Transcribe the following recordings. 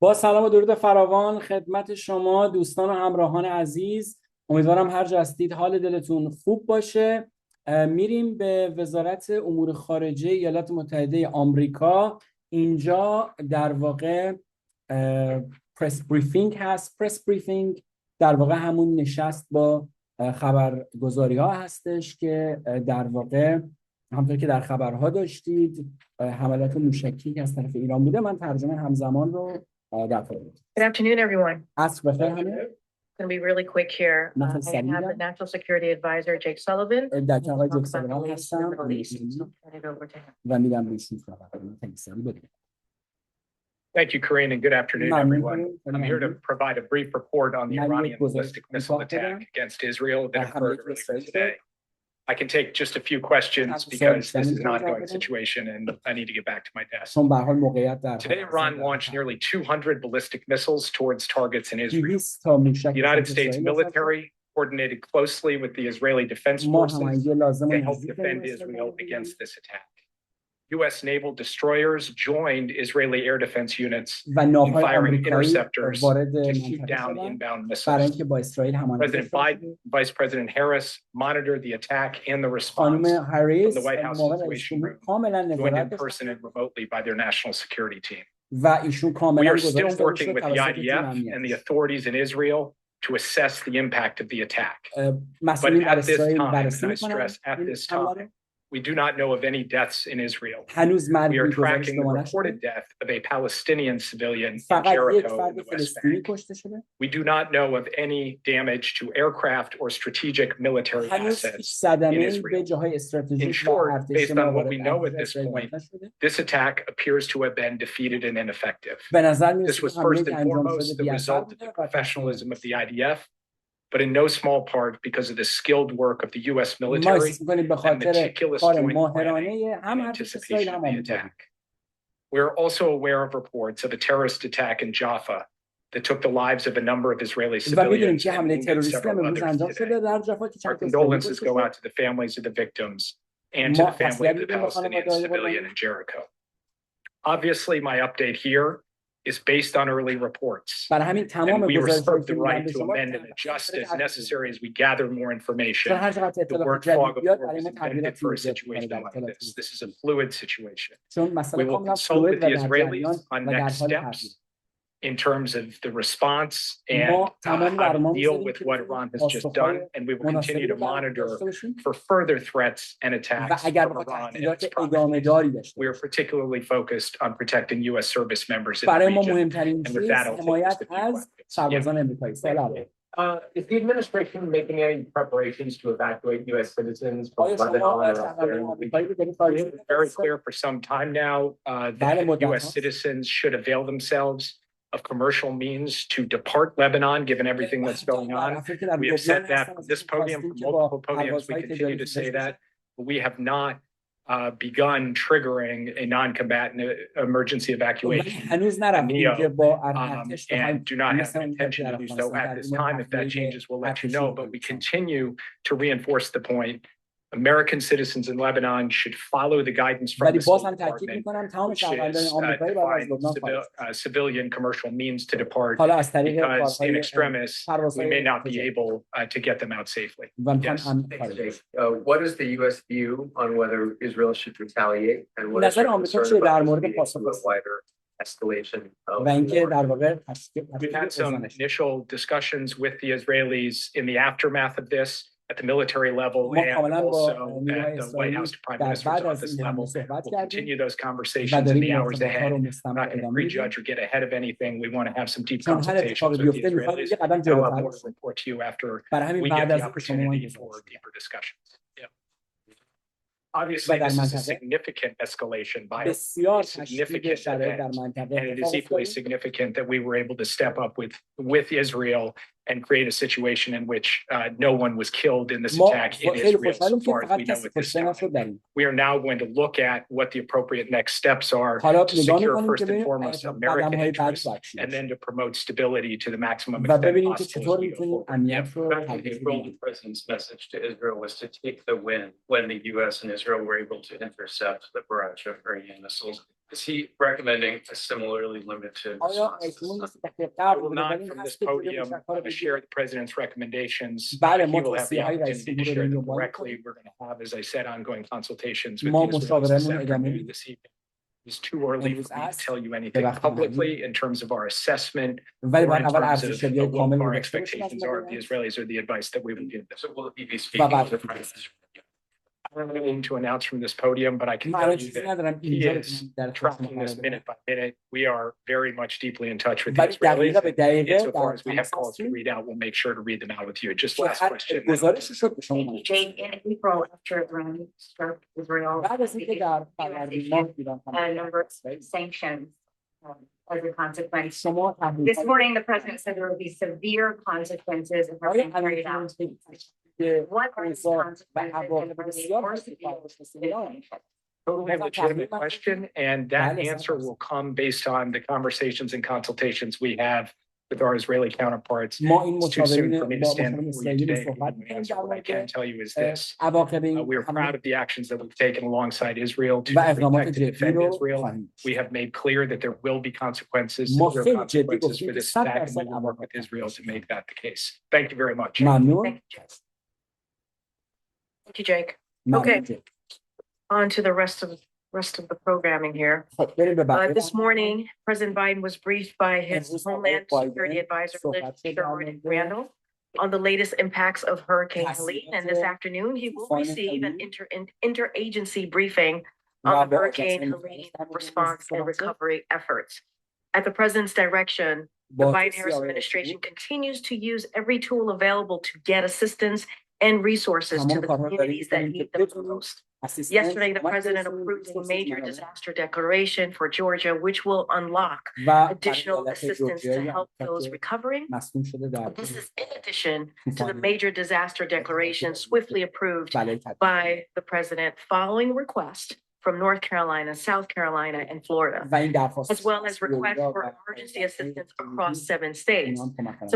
با سلام و درود فراوان خدمت شما دوستان و همراهان عزیز. امیدوارم هر جا هستید حال دلتون خوب باشه. میریم به وزارت امور خارجه ایالات متحده آمریکا. اینجا در واقع پرس بریفینگ هست. پرس بریفینگ در واقع همون نشست با خبرگزاری ها هستش که در واقع همونطور که در خبرها داشتید حملات موشکی از طرف ایران بوده. من ترجمه همزمان رو Good afternoon, everyone. عصر بخیر I'm همه. going to be really quick here. I have the National Security Advisor, Jake Sullivan. در آقای جک سالیوان هستم و میدم بهشون صحبت کنم. Thank you, Corinne, and good afternoon, everyone. I'm here to provide a brief report on the Iranian ballistic missile attack against Israel that occurred earlier today. I can take just a few questions because this is an ongoing situation and I need to get back to my desk. Today, Iran launched nearly 200 ballistic missiles towards targets in Israel. The United States military coordinated closely with the Israeli Defense Forces to help defend Israel against this attack. U.S. naval destroyers joined Israeli air defense units in firing interceptors to shoot down inbound missiles. President Biden, Vice President Harris monitored the attack and the response from the White House Situation Room, joined in person and remotely by their national security team. We are still working with the IDF and the authorities in Israel to assess the impact of the attack. But at this time, and I stress at this time, we do not know of any deaths in Israel. We are tracking the reported death of a Palestinian civilian in Jericho in the West Bank. We do not know of any damage to aircraft or strategic military assets in Israel. In short, based on what we know at this point, this attack appears to have been defeated and ineffective. This was first and foremost the result of the professionalism of the IDF, but in no small part because of the skilled work of the U.S. military and meticulous joint planning and anticipation of the attack. We're also aware of reports of a terrorist attack in Jaffa that took the lives of a number of Israeli civilians and wounded several others today. Our condolences go out to the families of the victims and to the family of the Palestinian civilian in Jericho. Obviously, my update here is based on early reports, and we reserve the right to amend and adjust as necessary as we gather more information. The word fog of war was intended for a situation like this. This is a fluid situation. We will consult with the Israelis on next steps in terms of the response and how to deal with what Iran has just done, and we will continue to monitor for further threats and attacks from Iran and its proxies. We are particularly focused on protecting U.S. service members in the region, and with that, I'll take us to is the administration making any preparations to evacuate U.S. citizens from Lebanon? It's very clear for some time now that U.S. citizens should avail themselves of commercial means to depart Lebanon, given everything that's going on. We have said that from this podium, from multiple podiums, we continue to say that, but we have not begun triggering a non-combatant emergency evacuation and do not have the intention to do so at this time. If that changes, we'll let you know, but we continue to reinforce the point. American citizens in Lebanon should follow the guidance from the State Department, which is define civilian commercial means to depart, because in extremis, we may not be able to get them out safely. Yes. What is the U.S. view on whether Israel should retaliate, and what is your concern about a wider escalation of war? We've had some initial discussions with the Israelis in the aftermath of this, at the military level and also at the White House Prime Minister's office level. We'll continue those conversations in the hours ahead. I'm not going to prejudge or get ahead of anything. We want to have some deep consultations with the Israelis. I'll have more to report to you after we get the opportunity for deeper discussions. Yeah. Obviously, this is a significant escalation by a significant event, and it is equally significant that we were able to step up with Israel and create a situation in which no one was killed in this attack in Israel, so far as we know at this time. We are now going to look at what the appropriate next steps are to secure first and foremost American interests, and then to promote stability to the maximum extent possible. The president's message to Israel was to take the win when the U.S. and Israel were able to intercept the barrage of Iranian missiles. Is he recommending a similarly limited آیا response? اکنون مثل که I قبل will بوده not ولی from this هست که بوده podium مشکل share the president's recommendations. بله He ما will have the توصیه های رئیس opportunity to جمهور share رو them دنبال directly. می‌کنیم. We're going to have, as I said, ongoing consultations with ما the Israelis this مشاورمون ادامه afternoon, میدیم. this evening. It's too early امروز for me to است tell you به anything وقت publicly in terms of our assessment ولی or باید in اول terms of ارزشیابی what کامل our رو داشته باشیم از expectations are of the مدیریت Israelis or the advice that we will give them. So will he be و speaking بعد to the president? I don't really need to announce from this podium, but I can من tell الان you چیزی that ندارم he اینجا is بتونم در tracking خدمت this قرار minute بدم by minute. We are very much deeply in touch with the ولی Israelis. دقیقه به دقیقه Insofar در as we have تماس calls to هستیم read out, we'll make sure to read them out with you. Just که last هر question. گزارشی شد به شما می‌دم. Jane, in April, after Iran struck Israel, بعد از اینکه در فروردین ماه ایران a حمله number of کرد، sanctions as a consequence. شما This تحلیل morning, the president said there will be severe consequences if آیا Iran carried الان out. که What are these اوضاع و consequences and عواقب are they بسیار worse خطرناکی than خواهد داشت ایران؟ Totally legitimate question, and that Bale, answer Santos. will come based on the conversations and consultations we have with our Israeli counterparts. ما این It's too soon مشاورین for me to با stand مشاورین before you اسرائیلی today. صحبت The می‌کنیم answer در what I can مورد tell you is this. عواقب این We are proud of the actions that we've taken alongside Israel to و اقدامات protect and جدی defend رو Israel. خواهیم We have made clear that there will be consequences, ما severe خیلی جدی consequences گفتیم for که this 100% attack, and we will work with عواقب Israel to make that the case. Thank you very much. ممنون Thank you, Jake. ممنون Okay. جدی. On to the rest of the programming here. خب بریم به بقیه This morning, President Biden was briefed by his امروز Homeland آقای Security بایدن Advisor, صحبت شد در Sherwood مورد Randall, on the latest impacts of Hurricane Helene. And this تاثیرات afternoon, he will طوفان receive an هلی interagency briefing و on the با Hurricane آژانس Helene متحده response and صحبت شد. recovery efforts. At the president's direction, the با Biden-Harris توصیه آقای administration رئیسی continues to use every tool available to get assistance and resources to تمام the کارها رو داریم communities that می‌کنیم که need them the بتونیم most. اسیستنس Yesterday, the کمک president برسونیم approved a ریسورسز major منابع disaster declaration for Georgia, which will unlock و برای additional ایالت assistance to جورجیا help یا those که recovering. مصدوم شده در This is in addition to the طوفان major disaster declaration swiftly approved بلای طبیعی by the president following request from North Carolina, South Carolina, and Florida, و این درخواست as well as requests for emergency assistance across 7 states.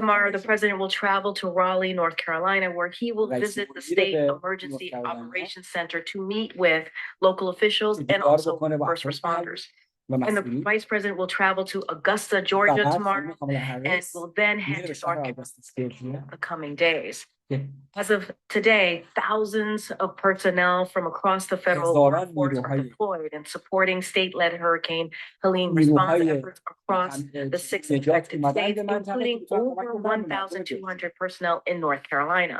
Tomorrow, the president will travel to Raleigh, North Carolina, where he will visit the State Emergency Operations Center to meet with local officials and also first responders. And the vice president will travel to Augusta, Georgia tomorrow, and will then head to North Carolina in the coming days. As of today, thousands of personnel from across the federal workforce are deployed and supporting state-led Hurricane Helene response efforts across the 6 affected states, including over 1,200 personnel in North Carolina.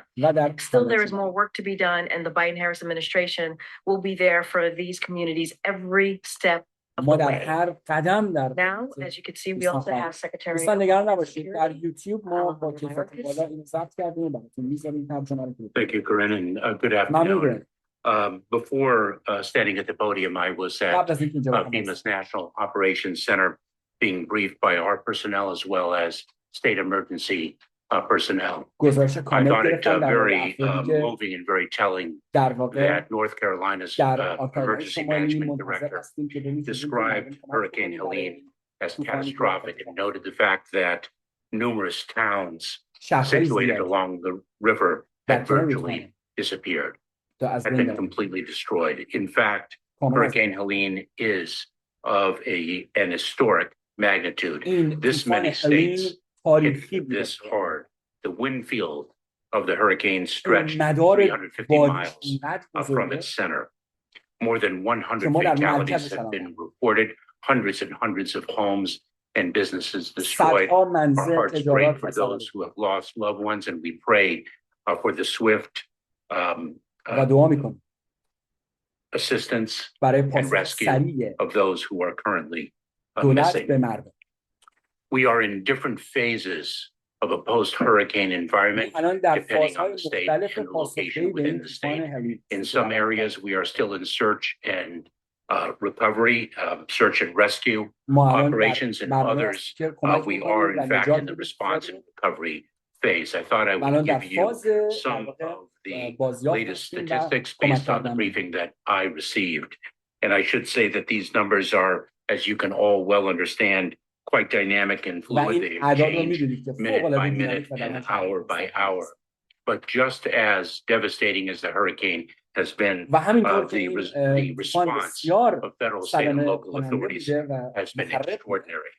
Still, there is more work to be done, and the Biden-Harris administration will be there for these communities every step of ما the در way. هر قدم در Now, as you can see, we also have Secretary دوستان نگران of نباشید در یوتیوب ما با کیفیت بالا اینو ضبط کردیم و براتون میذاریم ترجمه رو. Thank you, Corinne, and good afternoon. Before standing at the podium, I was at قبل از اینکه اینجا FEMA's National Operations Center being briefed by our personnel as well as state emergency personnel. گزارش I کامل found it گرفتم در مورد very افرادی که moving and very telling در واقع that North Carolina's در آکارهای emergency شمالی management منتظر director هستیم که ببینیم چه described Hurricane Helene as catastrophic and noted the fact that numerous towns situated along the river had virtually disappeared, had been completely destroyed. In fact, Hurricane Helene is of an historic magnitude. This many states hit this hard. The wind field of the hurricane stretched 350 miles from its center. More than 100 fatalities have been reported, hundreds and hundreds of homes and businesses destroyed. Our hearts break for those who have lost loved ones, and we pray for the swift assistance and rescue of those who are currently missing. We are in different phases of a post-hurricane environment, depending on the state and the location within the state. In some areas, we are still in search and recovery, search and rescue operations. In others, we are in fact in the response and recovery phase. I thought I would give you some of the latest statistics based on the briefing that I received. And I should say that these numbers are, as you can all well understand, quite dynamic and fluid. They change minute by minute and hour by hour. But just as devastating as the hurricane has been و همینطور که the این طوفان response بسیار of federal, state, and صدمه local کننده authorities بوده و has been مخرب بوده. extraordinary.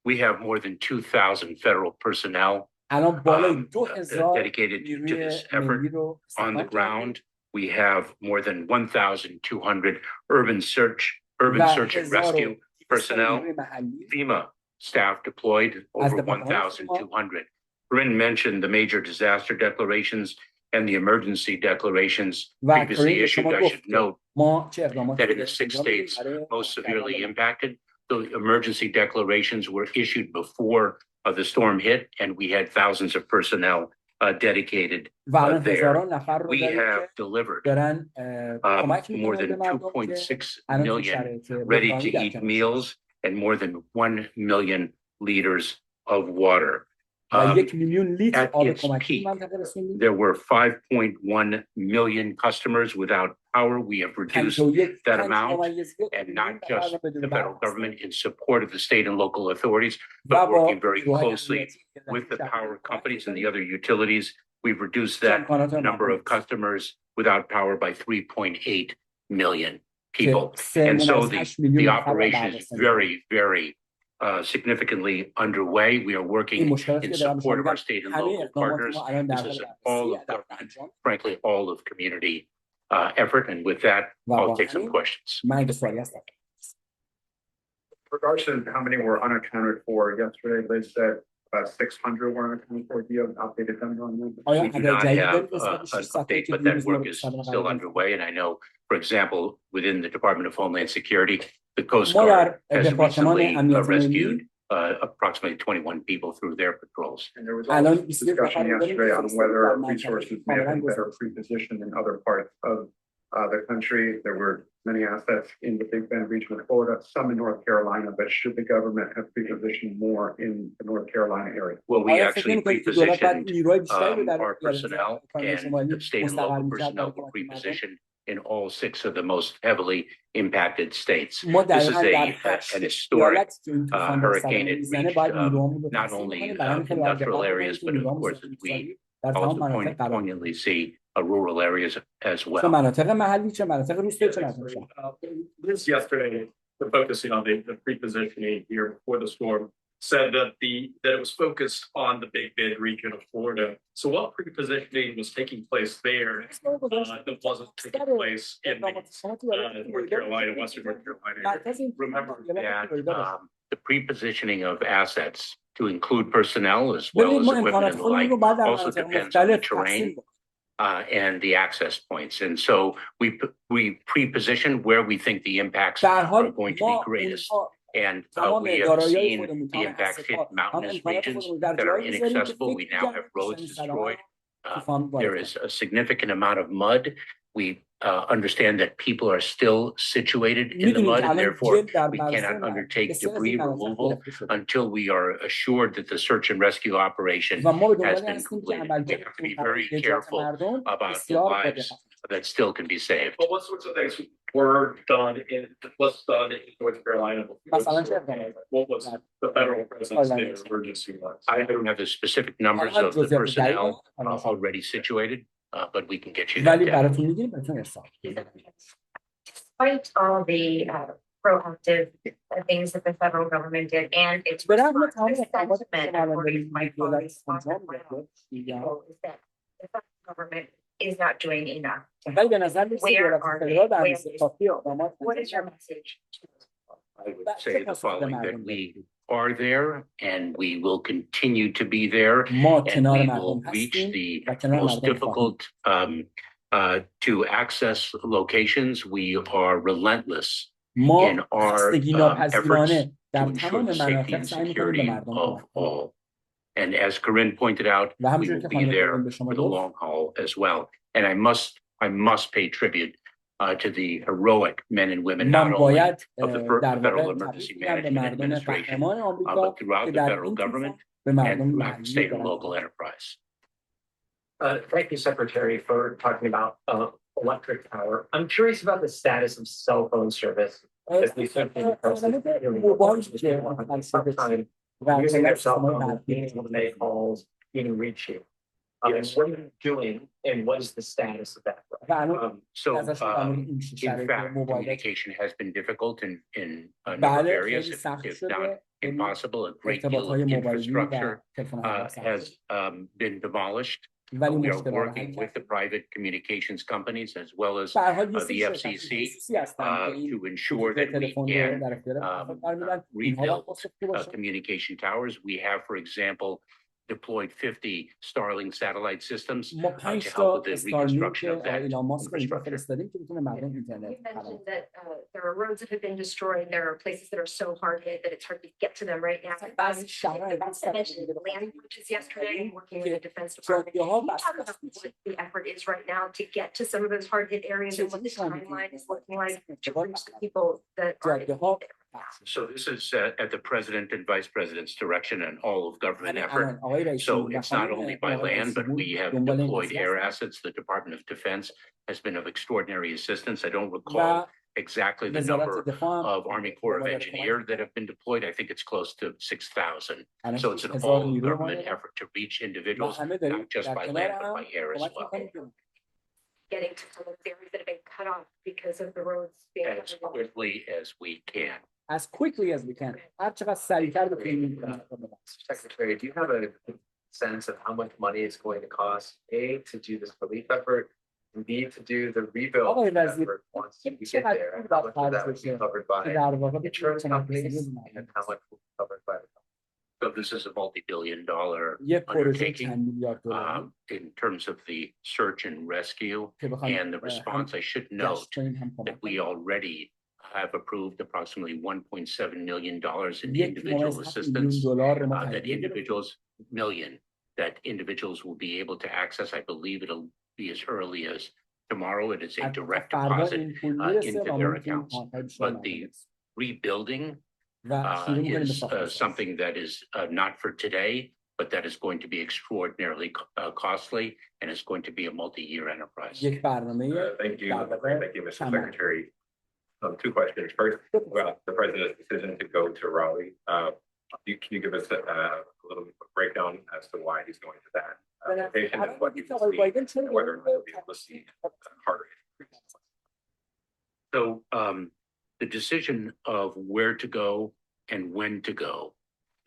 We have more than 2,000 federal personnel الان بالای 2000 dedicated to نیروی this effort ملی رو on the استخدام کردیم ground. We have more than 1,200 urban search and rescue personnel. نیروی محلی FEMA staff deployed از over دپارتمان فیما 1,200. Corinne mentioned the major disaster declarations and the emergency declarations و previously کریم issued. شما I گفت should که note ما چه اقداماتی that in the 6 states most severely impacted, the emergency declarations were issued before the storm hit, and we had thousands of personnel dedicated و الان there. هزاران نفر رو We داریم have که delivered دارن کمک more میکنن به than مردم که 2.6 الان تو million شرایط بحرانی در ready-to-eat کنارشون meals and more than 1 million liters of water. و 1 میلیون لیتر At آب its کمکی peak, منطقه رسوندیم. there were 5.1 million customers without power. We have reduced that amount, and not just the federal government in support of the state and local authorities, but working very closely with the power companies and the other utilities. We've reduced that number of customers without power by 3.8 million people. And so the operation is very, very significantly underway. We are working in support of our state and local partners. This is an all of government, frankly, all of community effort. And with that, I'll take some questions. In regards to how many were unaccounted for yesterday, they said about 600 were unaccounted for. Do you have an updated number on that? We do not have an update, but that work is still underway. And I know, for example, within the Department of Homeland Security, the Coast Guard has recently rescued approximately 21 people through their patrols. And there was also discussion yesterday on whether resources may have been better pre-positioned in other parts of the country. There were many assets in the Big Bend region of Florida, some in North Carolina, but should the government have pre-positioned more in the North Carolina area? Well, we actually pre-positioned our personnel, and the state and local personnel were pre-positioned in all 6 of the most heavily impacted states. This is an historic hurricane. It reached not only industrial areas, but of course, as we also poignantly see, rural areas as well. Liz yesterday, focusing on the pre-positioning here before the storm, said that it was focused on the Big Bend region of Florida. So what pre-positioning was taking place there that wasn't taking place in North Carolina, Western North Carolina? Remember that the pre-positioning of assets to include personnel as well as equipment and the like also depends on the terrain and the access points. And so we pre-position where we think the impacts are going to be greatest. And we have seen the impacts hit mountainous regions that are inaccessible. We now have roads destroyed. There is a significant amount of mud. We understand that people are still situated in the mud, and therefore we cannot undertake debris removal until we are assured that the search and rescue operation has been completed. We have to be very careful about the lives that still can be saved. But what sorts of things were done in North Carolina? What was the federal presence there emergency wise? I don't have the specific numbers of the personnel already situated, but we can get you that data. Despite all the proactive things that the federal government did and its response, the sentiment according to my colleagues on the ground is that the federal government is not doing enough. Where are they? What is your message? I would say the following, that we are there and we will continue to be there, and we will reach the most difficult to access locations. We are relentless in our efforts to ensure the safety and security of all. And as Corinne pointed out, we will be there for the long haul as well. And I must pay tribute to the heroic men and women, not only of the Federal Emergency Management Administration, but throughout the federal government and throughout the state and local enterprise. Thank you, Secretary, for talking about electric power. I'm curious about the status of cell phone service. As we said, using their cell phone, being able to make calls, being reached you. Yes. What are you doing and what is the status of that? So, in fact, communication has been difficult in a number of areas, if not impossible. A great deal of infrastructure has been demolished. We are working with the private communications companies as well as the FCC to ensure that we can rebuild communication towers. We have, for example, deployed 50 Starlink satellite systems ما to 5 help تا with the استارلینک reconstruction of that ایلان ماسک رو اینجا infrastructure. فرستادیم که بتونه مردم You اینترنت mentioned that there are roads that have been destroyed. There are places that are so hard hit that it's hard to get to them right now. بعضی شهرها I mentioned land bridges yesterday, working with the Defense Department. Can جاده‌ها you talk about what the effort is right now to get to some of those hard hit areas and what the timeline is looking like to reach the people that are in جاده‌ها need there? So this is at the president and vice president's direction and all of government همین effort. الان آقای رئیس So جمهور و it's not خانم only by آقای land, رئیس but جمهور we have دنبال این deployed قضیه air هستن. assets. The Department of Defense has been of extraordinary assistance. I don't و recall exactly the وزارت number دفاع هم of Army Corps of مبادله Engineers that have been deployed. I think it's close to 6,000. الان So it's an 6,000 all نیروی government ما effort to reach و individuals, همه داریم not just در by کنار land, but هم by air as کمک well. می‌کنیم که Getting to some of the areas that have been cut off because of the roads being As quickly as we can. as quickly as we can هر چقدر سریعتر بتونیم این کمک رو بدیم. Secretary, do you have a sense of how much money it's going to cost, A, to do this relief effort, and B, to do the rebuild آقای وزیر effort once we get چقدر there? پول And how باید much of that خرج would be بشه covered که by در واقع insurance بتونیم companies کمک and how much will be covered by the So this is a multi-billion-dollar یه پروژه undertaking چند میلیارد دلاری in terms of the search and rescue که بخوایم and the response. I should گشت note کنیم هم that کمک we کنیم. already have approved approximately $1.7 million in یک individual ممیز 7 میلیون assistance دلار رو ما that تهیه کردیم. individuals will be able to access. I believe it'll be as early as tomorrow. It is a از direct فردا deposit این پول میرسه into و ما their میتونیم accounts. کانتر بیشتر But مردم the برسیم. rebuilding و شروع می‌کنیم به is ساخت‌سازی. something that is not for today, but that is going to be extraordinarily costly, and it's going to be a multi-year enterprise. یک برنامه Thank you, در واقع thank you, Mr. چند Secretary. Two questions. First, about the president's decision to go to Raleigh. Can you give us a little breakdown as to why he's going to that location and what you see, and whether or not you'll be able to see heart rate? So the decision of where to go and when to go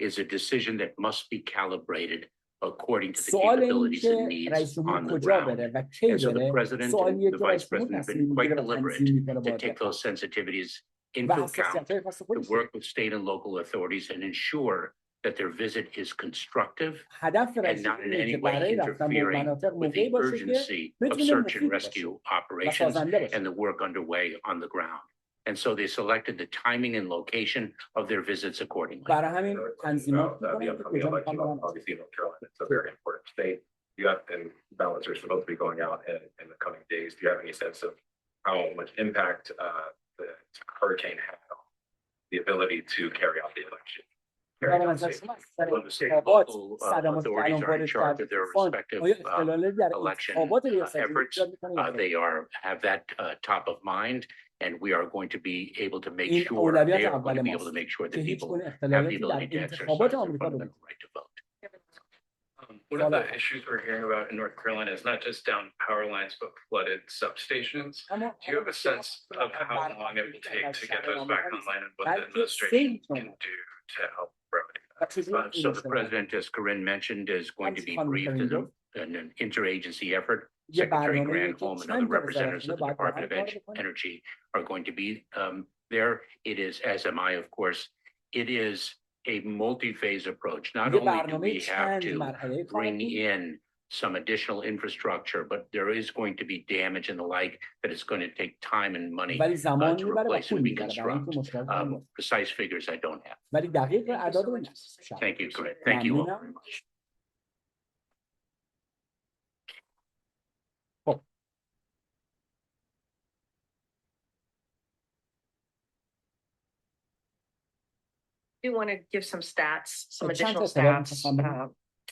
is a decision that must be calibrated according to the سوال این capabilities که and needs رئیس جمهور on the کجا ground. بره و کی And so the بره president سوالیه and the که vice رئیس جمهور president have تصمیم been quite میگیره و deliberate تنظیم میکنه to با take those sensitivities و into account, حساسیت‌های خاص to خودش work with state and local authorities and ensure that their visit is constructive هدف and رئیس not in جمهور any که way برای رفتن به interfering مناطق with موقعی the باشه که urgency of بتونه search and مفید rescue باشه و operations سازنده باشه. and the work underway on the ground. And so they selected the timing and location of their visits accordingly. برای همین تنظیمات The می‌کنن که upcoming کجا election, می‌خوان برن. obviously North Carolina, it's a very important state. You have, and ballots are supposed to be going out in the coming days. Do you have any sense of how much impact the hurricane had on the ability to carry out the election? در نظر شما از Well, the طریق state and انتخابات local صدمات که authorities الان are in وارد charge کرد of their طوفان respective آیا اختلالی در election انتخابات ریاست جمهوری efforts. ایجاد می‌کنه یا They have that top of mind, and we are going to be able to make این sure اولویت they are going اول to be able ماست to make sure که that هیچ people گونه have the اختلالاتی در ability to انتخابات exercise their آمریکا fundamental right to vote. One of the issues we're hearing about in North Carolina is not just down power lines, but flooded substations. Do you have a sense of how long it will take to get those back online and what the administration can do to help remedy that? So the president, as Corinne mentioned, is going to be briefed in an interagency effort. Secretary Granholm and other representatives of the Department of Energy are going to be there. It is, as am I, of course, it is a multi-phase approach. Not only do we have to bring in some additional infrastructure, but there is going to be damage and the like that it's going to take time and money to replace and reconstruct. Precise figures I don't have. Thank you, Corinne. Thank you all very much. I do want to give some stats, some So additional chance of stats,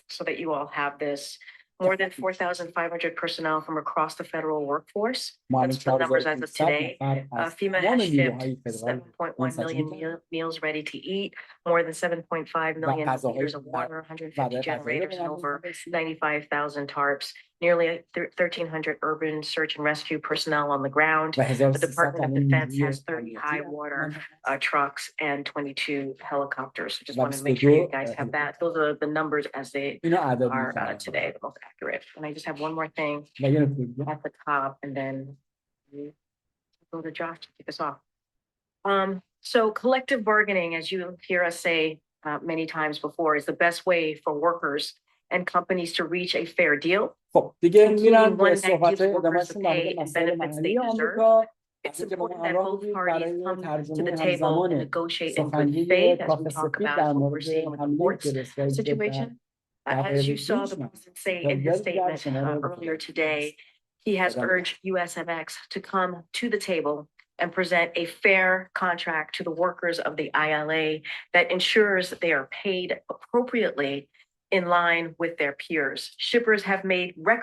so that you all have this. more than 4,500 personnel from across the federal workforce. That's the numbers as of today. FEMA has shipped 7.1 million meals ready to eat, more than 7.5 million liters of water, 150 generators, and over 95,000 tarps. Nearly 1,300 urban search and rescue personnel on the ground. The Department of Defense has 30 high water trucks and 22 helicopters. So just wanted to make sure you guys have that. Those are the numbers as they are today, the most accurate. And I just have one more thing at the top, and then go to Josh to kick us off. So collective bargaining, as you hear us say many times before, is the best way for workers and companies to reach a fair deal. خب دیگه میرن به صحبت ادامه‌شون در مورد مسائل محلی آمریکا. It's important that both parties come to the table and negotiate in good faith as we talk about what we're seeing with the ports situation. As you saw the president say in his statement earlier today, he has urged USMX to come to the table and present a fair contract to the workers of the ILA that ensures that they are paid appropriately in line with their peers. Shippers have made record